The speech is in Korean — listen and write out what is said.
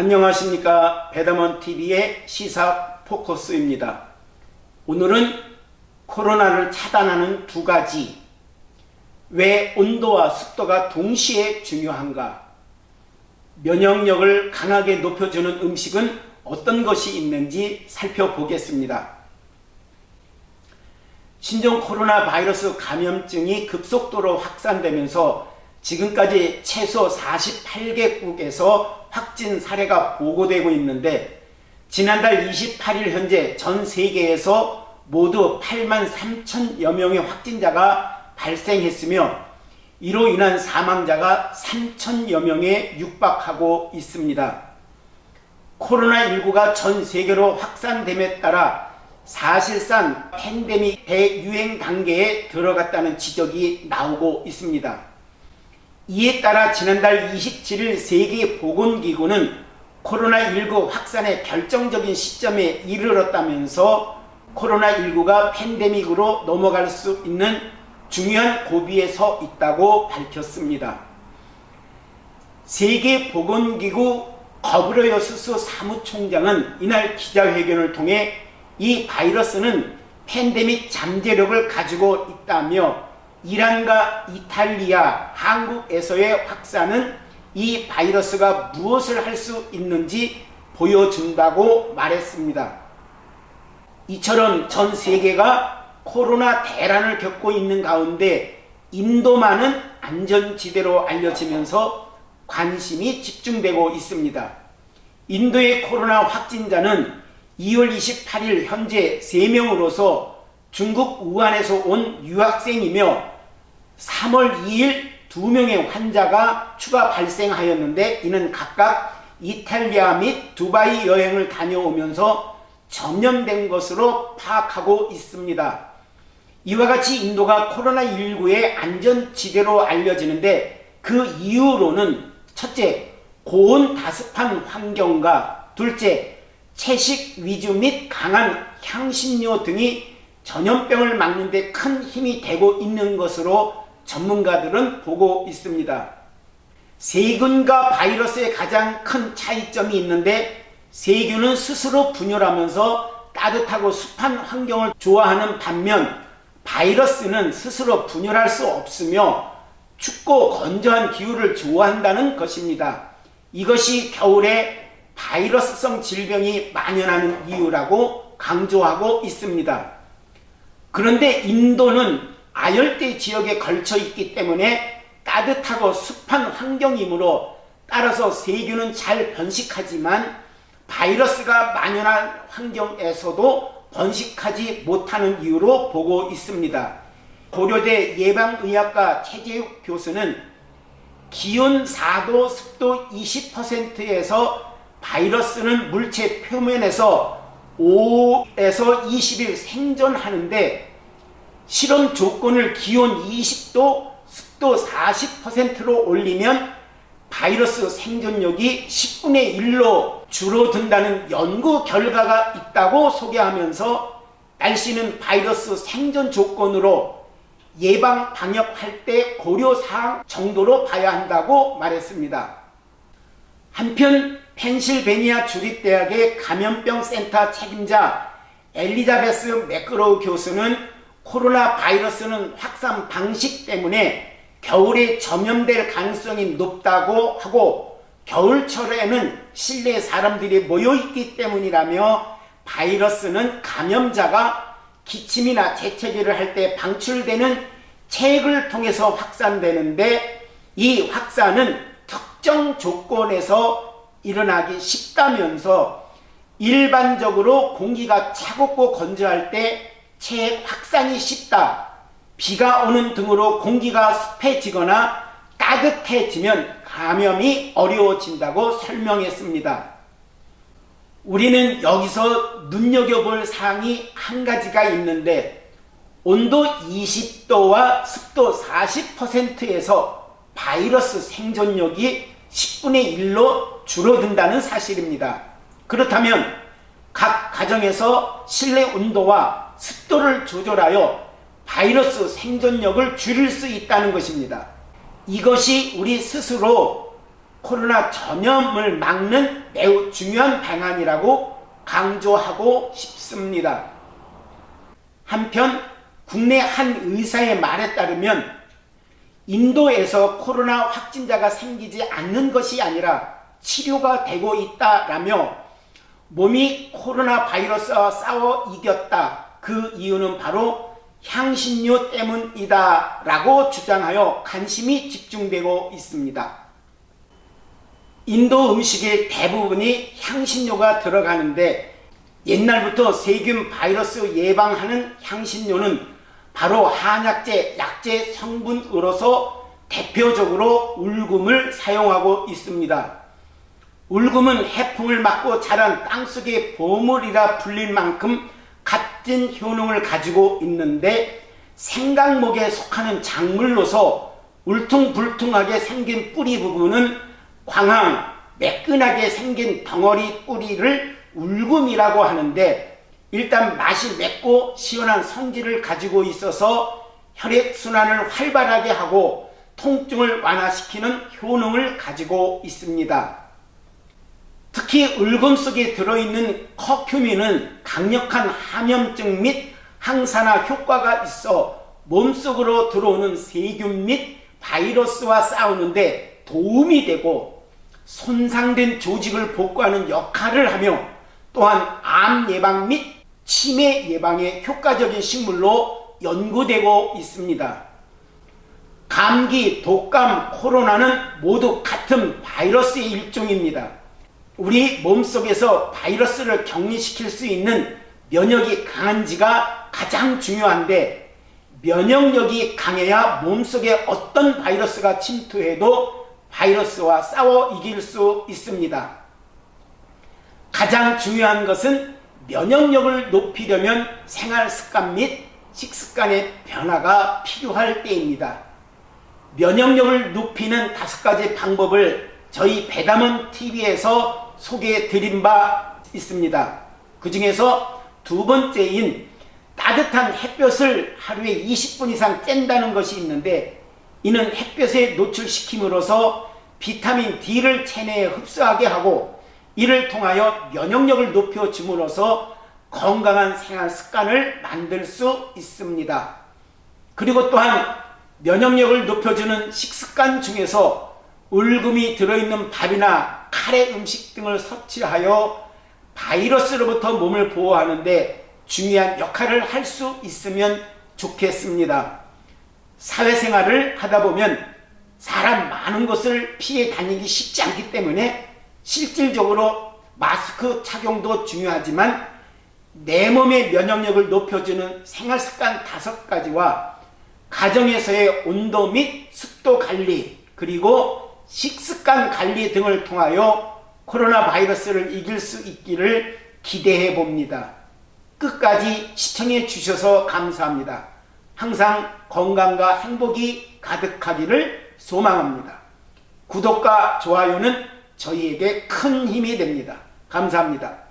안녕하십니까. 배담원TV의 시사 포커스입니다. 오늘은 코로나를 차단하는 두 가지, 왜 온도와 습도가 동시에 중요한가, 면역력을 강하게 높여주는 음식은 어떤 것이 있는지 살펴보겠습니다. 신종 코로나 바이러스 감염증이 급속도로 확산되면서 지금까지 최소 48개국에서 확진 사례가 보고되고 있는데, 지난달 28일 현재 전 세계에서 모두 83,000여 명의 확진자가 발생했으며, 이로 인한 사망자가 3,000여 명에 육박하고 있습니다. 코로나19가 전 세계로 확산됨에 따라 사실상 팬데믹 대유행 단계에 들어갔다는 지적이 나오고 있습니다. 이에 따라 지난달 27일 세계보건기구는 코로나19 확산의 결정적인 시점에 이르렀다면서 코로나19가 팬데믹으로 넘어갈 수 있는 중요한 고비에 서 있다고 밝혔습니다. 세계보건기구 거브레여수스 사무총장은 이날 기자회견을 통해 이 바이러스는 팬데믹 잠재력을 가지고 있다며, 이란과 이탈리아, 한국에서의 확산은 이 바이러스가 무엇을 할 수 있는지 보여준다고 말했습니다. 이처럼 전 세계가 코로나 대란을 겪고 있는 가운데 인도만은 안전지대로 알려지면서 관심이 집중되고 있습니다. 인도의 코로나 확진자는 2월 28일 현재 3명으로서 중국 우한에서 온 유학생이며, 3월 2일 2명의 환자가 추가 발생하였는데, 이는 각각 이탈리아 및 두바이 여행을 다녀오면서 전염된 것으로 파악하고 있습니다. 이와 같이 인도가 코로나19의 안전지대로 알려지는데, 그 이유로는 첫째, 고온 다습한 환경과 둘째, 채식 위주 및 강한 향신료 등이 전염병을 막는 데 큰 힘이 되고 있는 것으로 전문가들은 보고 있습니다. 세균과 바이러스의 가장 큰 차이점이 있는데, 세균은 스스로 분열하면서 따뜻하고 습한 환경을 좋아하는 반면, 바이러스는 스스로 분열할 수 없으며 춥고 건조한 기후를 좋아한다는 것입니다. 이것이 겨울에 바이러스성 질병이 만연하는 이유라고 강조하고 있습니다. 그런데 인도는 아열대 지역에 걸쳐 있기 때문에 따뜻하고 습한 환경이므로, 따라서 세균은 잘 번식하지만 바이러스가 만연한 환경에서도 번식하지 못하는 이유로 보고 있습니다. 고려대 예방의학과 최재욱 교수는 기온 4도, 습도 20%에서 바이러스는 물체 표면에서 5에서 20일 생존하는데, 실험 조건을 기온 20도, 습도 40%로 올리면 바이러스 생존력이 10분의 1로 줄어든다는 연구 결과가 있다고 소개하면서, 날씨는 바이러스 생존 조건으로 예방 방역할 때 고려사항 정도로 봐야 한다고 말했습니다. 한편 펜실베니아 주립대학의 감염병 센터 책임자 엘리자베스 매크로우 교수는 코로나 바이러스는 확산 방식 때문에 겨울에 전염될 가능성이 높다고 하고, 겨울철에는 실내에 사람들이 모여있기 때문이라며, 바이러스는 감염자가 기침이나 재채기를 할 때 방출되는 체액을 통해서 확산되는데, 이 확산은 특정 조건에서 일어나기 쉽다면서, 일반적으로 공기가 차갑고 건조할 때 체액 확산이 쉽다, 비가 오는 등으로 공기가 습해지거나 따뜻해지면 감염이 어려워진다고 설명했습니다. 우리는 여기서 눈여겨볼 사항이 한 가지가 있는데, 온도 20도와 습도 40%에서 바이러스 생존력이 10분의 1로 줄어든다는 사실입니다. 그렇다면 각 가정에서 실내 온도와 습도를 조절하여 바이러스 생존력을 줄일 수 있다는 것입니다. 이것이 우리 스스로 코로나 전염을 막는 매우 중요한 방안이라고 강조하고 싶습니다. 한편 국내 한 의사의 말에 따르면 인도에서 코로나 확진자가 생기지 않는 것이 아니라 치료가 되고 있다라며 몸이 코로나 바이러스와 싸워 이겼다. 그 이유는 바로 향신료 때문이다 라고 주장하여 관심이 집중되고 있습니다. 인도 음식의 대부분이 향신료가 들어가는데 옛날부터 세균 바이러스 예방하는 향신료는 바로 한약재, 약재 성분으로서 대표적으로 울금을 사용하고 있습니다. 울금은 해풍을 맞고 자란 땅속의 보물이라 불릴 만큼 값진 효능을 가지고 있는데 생강목에 속하는 작물로서 울퉁불퉁하게 생긴 뿌리 부분은 광황, 매끈하게 생긴 덩어리 뿌리를 울금이라고 하는데 일단 맛이 맵고 시원한 성질을 가지고 있어서 혈액순환을 활발하게 하고 통증을 완화시키는 효능을 가지고 있습니다. 특히 울금 속에 들어있는 커큐민은 강력한 감염증 및 항산화 효과가 있어 몸속으로 들어오는 세균 및 바이러스와 싸우는데 도움이 되고 손상된 조직을 복구하는 역할을 하며 또한 암 예방 및 치매 예방에 효과적인 식물로 연구되고 있습니다. 감기, 독감, 코로나는 모두 같은 바이러스의 일종입니다. 우리 몸속에서 바이러스를 격리시킬 수 있는 면역이 강한지가 가장 중요한데 면역력이 강해야 몸속에 어떤 바이러스가 침투해도 바이러스와 싸워 이길 수 있습니다. 가장 중요한 것은 면역력을 높이려면 생활습관 및 식습관의 변화가 필요할 때입니다. 면역력을 높이는 5가지 방법을 저희 배담원 TV에서 소개해 드린 바 있습니다. 그 중에서 두 번째인 따뜻한 햇볕을 하루에 20분 이상 쬐다는 것이 있는데 이는 햇볕에 노출시킴으로써 비타민 D를 체내에 흡수하게 하고 이를 통하여 면역력을 높여줌으로써 건강한 생활 습관을 만들 수 있습니다. 그리고 또한 면역력을 높여주는 식습관 중에서 울금이 들어있는 밥이나 카레 음식 등을 섭취하여 바이러스로부터 몸을 보호하는데 중요한 역할을 할 수 있으면 좋겠습니다. 사회생활을 하다 보면 사람 많은 곳을 피해 다니기 쉽지 않기 때문에 실질적으로 마스크 착용도 중요하지만 내 몸의 면역력을 높여주는 생활습관 5가지와 가정에서의 온도 및 습도 관리 그리고 식습관 관리 등을 통하여 코로나 바이러스를 이길 수 있기를 기대해 봅니다. 끝까지 시청해 주셔서 감사합니다. 항상 건강과 행복이 가득하기를 소망합니다. 구독과 좋아요는 저희에게 큰 힘이 됩니다. 감사합니다.